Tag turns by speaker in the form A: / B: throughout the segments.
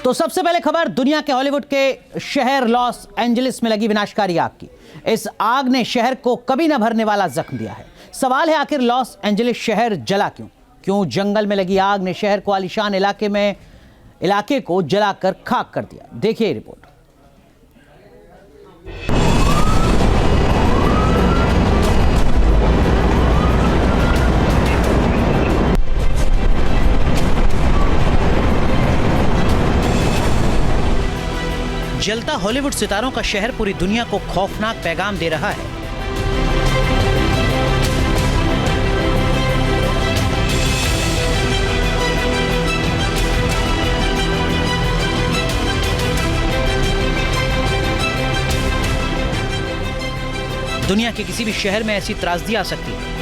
A: तो सबसे पहले खबर दुनिया के हॉलीवुड के शहर लॉस एंजलिस में लगी विनाशकारी आग की। इस आग ने शहर को कभी न भरने वाला जख्म दिया है। सवाल है आखिर लॉस एंजलिस शहर जला क्यों जंगल में लगी आग ने शहर को आलीशान इलाके को जलाकर खाक कर दिया। देखिए रिपोर्ट। जलता हॉलीवुड सितारों का शहर पूरी दुनिया को खौफनाक पैगाम दे रहा है। दुनिया के किसी भी शहर में ऐसी त्रासदी आ सकती है।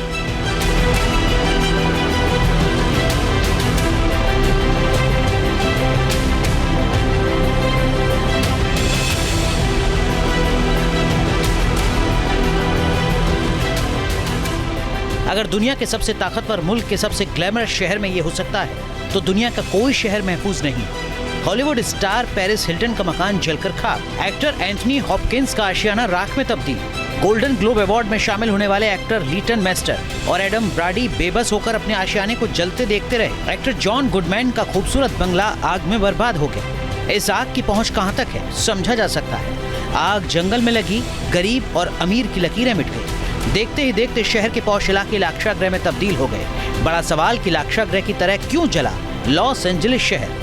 A: अगर दुनिया के सबसे ताकतवर मुल्क के सबसे ग्लैमरस शहर में यह हो सकता है तो दुनिया का कोई शहर महफूज नहीं। हॉलीवुड स्टार पेरिस हिल्टन का मकान जलकर खाक, एक्टर एंथनी हॉपकिंस का आशियाना राख में तब्दील, गोल्डन ग्लोब अवार्ड में शामिल होने वाले एक्टर लीटन मेस्टर और एडम ब्राडी बेबस होकर अपने आशियाने को जलते देखते रहे। एक्टर जॉन गुडमैन का खूबसूरत बंगला आग में बर्बाद हो गया। इस आग की पहुंच कहां तक है समझा जा सकता है। आग जंगल में लगी, गरीब और अमीर की लकीरें मिट गई। देखते ही देखते शहर के पौष इलाके लाक्षागृह में तब्दील हो गए। बड़ा सवाल कि लाक्षागृह की तरह क्यों जला लॉस एंजलिस शहर।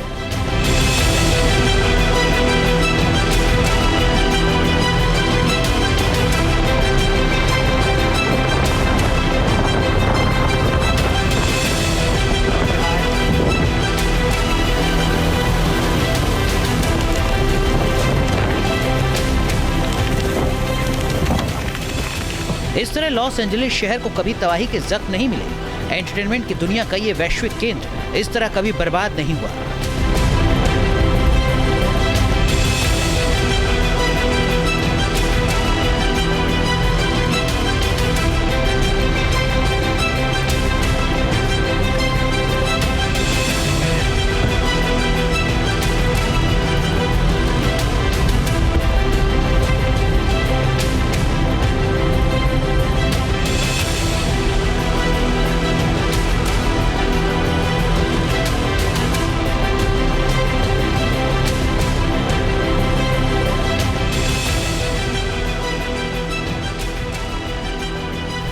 A: इस तरह लॉस एंजलिस शहर को कभी तबाही के जख्म नहीं मिले। एंटरटेनमेंट की दुनिया का ये वैश्विक केंद्र इस तरह कभी बर्बाद नहीं हुआ।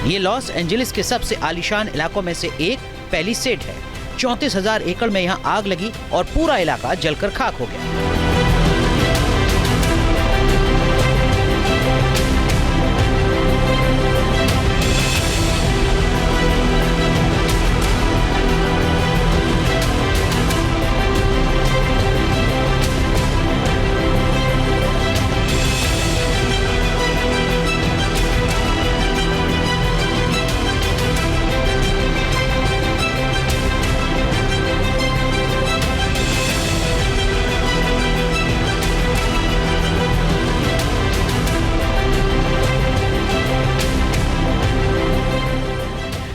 A: ये लॉस एंजलिस के सबसे आलीशान इलाकों में से एक पैलिसेड है। 34,000 एकड़ में यहाँ आग लगी और पूरा इलाका जलकर खाक हो गया।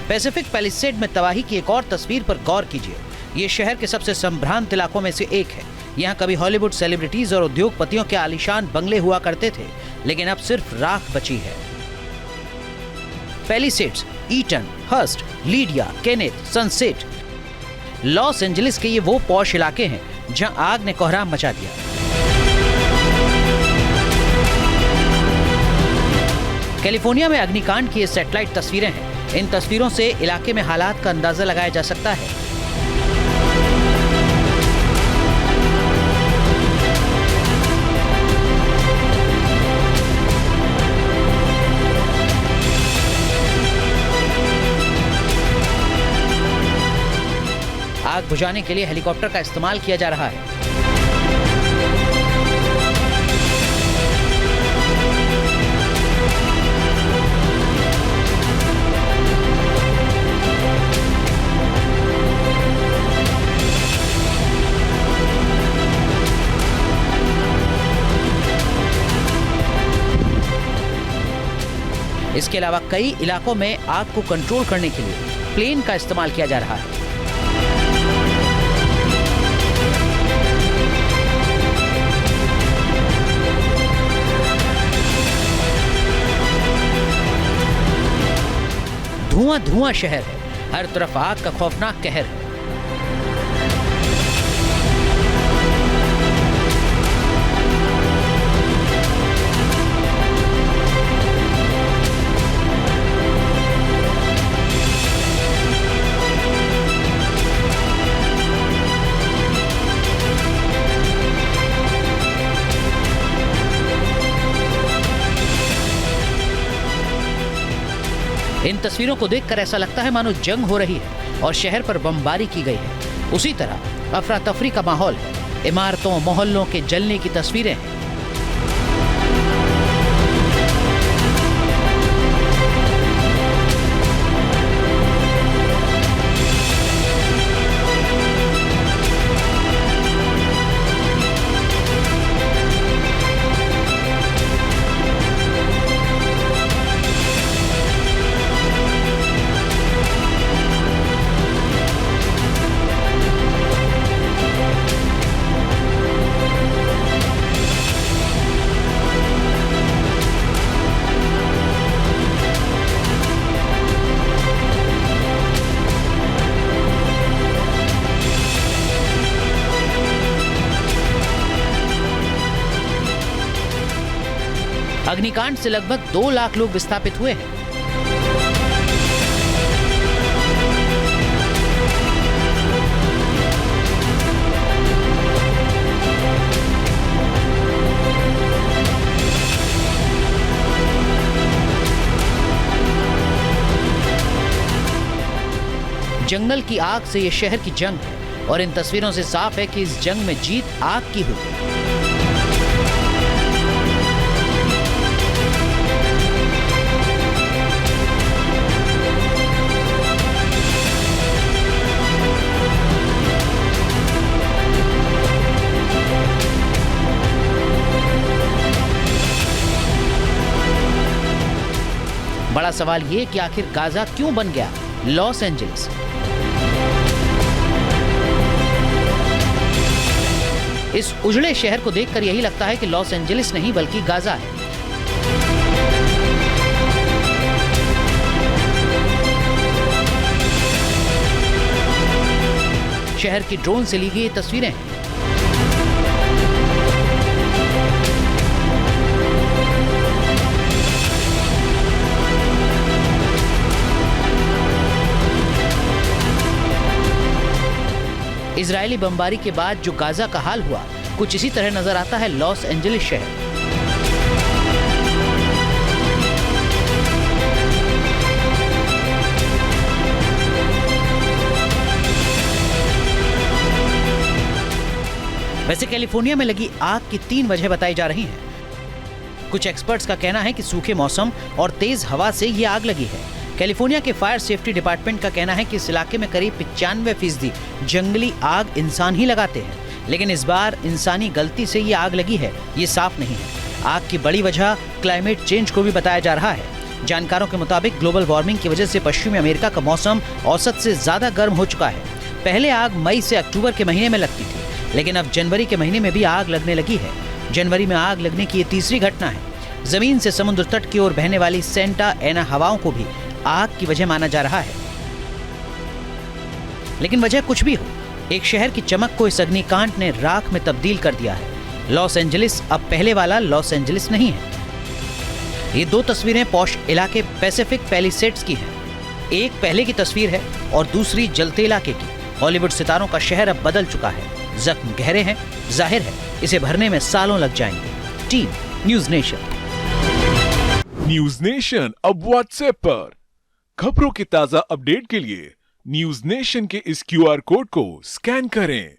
A: पैसिफिक पैलिसेड में तबाही की एक और तस्वीर पर गौर कीजिए। ये शहर के सबसे संभ्रांत इलाकों में से एक है। यहाँ कभी हॉलीवुड सेलिब्रिटीज और उद्योगपतियों के आलीशान बंगले हुआ करते थे, लेकिन अब सिर्फ राख बची है। Palisades, Eaton, Hurst, Lydia, Kenneth, Sunset, Los Angeles के ये वो पॉश इलाके हैं जहां आग ने कोहराम मचा दिया। कैलिफोर्निया में अग्निकांड की ये सैटेलाइट तस्वीरें हैं। इन तस्वीरों से इलाके में हालात का अंदाजा लगाया जा सकता है। आग बुझाने के लिए हेलीकॉप्टर का इस्तेमाल किया जा रहा है। इसके अलावा कई इलाकों में आग को कंट्रोल करने के लिए प्लेन का इस्तेमाल किया जा रहा है। धुआं धुआं शहर है, हर तरफ आग का खौफनाक कहर है। इन तस्वीरों को देखकर ऐसा लगता है मानो जंग हो रही है और शहर पर बमबारी की गई है। उसी तरह अफरा तफरी का माहौल है, इमारतों मोहल्लों के जलने की तस्वीरें हैं। अग्निकांड से लगभग 2 लाख लोग विस्थापित हुए हैं। जंगल की आग से यह शहर की जंग है और इन तस्वीरों से साफ है कि इस जंग में जीत आग की हुई। बड़ा सवाल ये कि आखिर गाजा क्यों बन गया लॉस एंजलिस? इस उजड़े शहर को देखकर यही लगता है कि लॉस एंजलिस नहीं बल्कि गाजा है। शहर की ड्रोन से ली गई तस्वीरें हैं। इजरायली बमबारी के बाद जो गाजा का हाल हुआ, कुछ इसी तरह नजर आता है लॉस एंजलिस शहर। वैसे कैलिफोर्निया में लगी आग की 3 वजह बताई जा रही हैं। कुछ एक्सपर्ट्स का कहना है कि सूखे मौसम और तेज हवा से ये आग लगी है। कैलिफोर्निया के फायर सेफ्टी डिपार्टमेंट का कहना है कि इस इलाके में करीब 95% जंगली आग इंसान ही लगाते हैं, लेकिन इस बार इंसानी गलती से ये आग लगी है, ये साफ नहीं है। आग की बड़ी वजह क्लाइमेट चेंज को भी बताया जा रहा है। जानकारों के मुताबिक ग्लोबल वार्मिंग की वजह से पश्चिमी अमेरिका का मौसम औसत से ज्यादा गर्म हो चुका है। पहले आग मई से अक्टूबर के महीने में लगती थी, लेकिन अब जनवरी के महीने में भी आग लगने लगी है। जनवरी में आग लगने की ये तीसरी घटना है। जमीन से समुद्र तट की ओर बहने वाली सेंटा एना हवाओं को भी आग की वजह माना जा रहा है। लेकिन वजह कुछ भी हो, एक शहर की चमक को इस अग्निकांड ने राख में तब्दील कर दिया है। लॉस एंजलिस अब पहले वाला लॉस एंजलिस नहीं है। ये 2 तस्वीरें पॉश इलाके पैसिफिक पैलिसेड्स की हैं। एक पहले की तस्वीर है और दूसरी जलते इलाके की। हॉलीवुड सितारों का शहर अब बदल चुका है। जख्म गहरे हैं, जाहिर है इसे भरने में सालों लग जाएंगे। Team news nation.
B: News nation अब व्हाट्सएप पर खबरों के ताजा अपडेट के लिए न्यूज नेशन के इस QR कोड को स्कैन करें।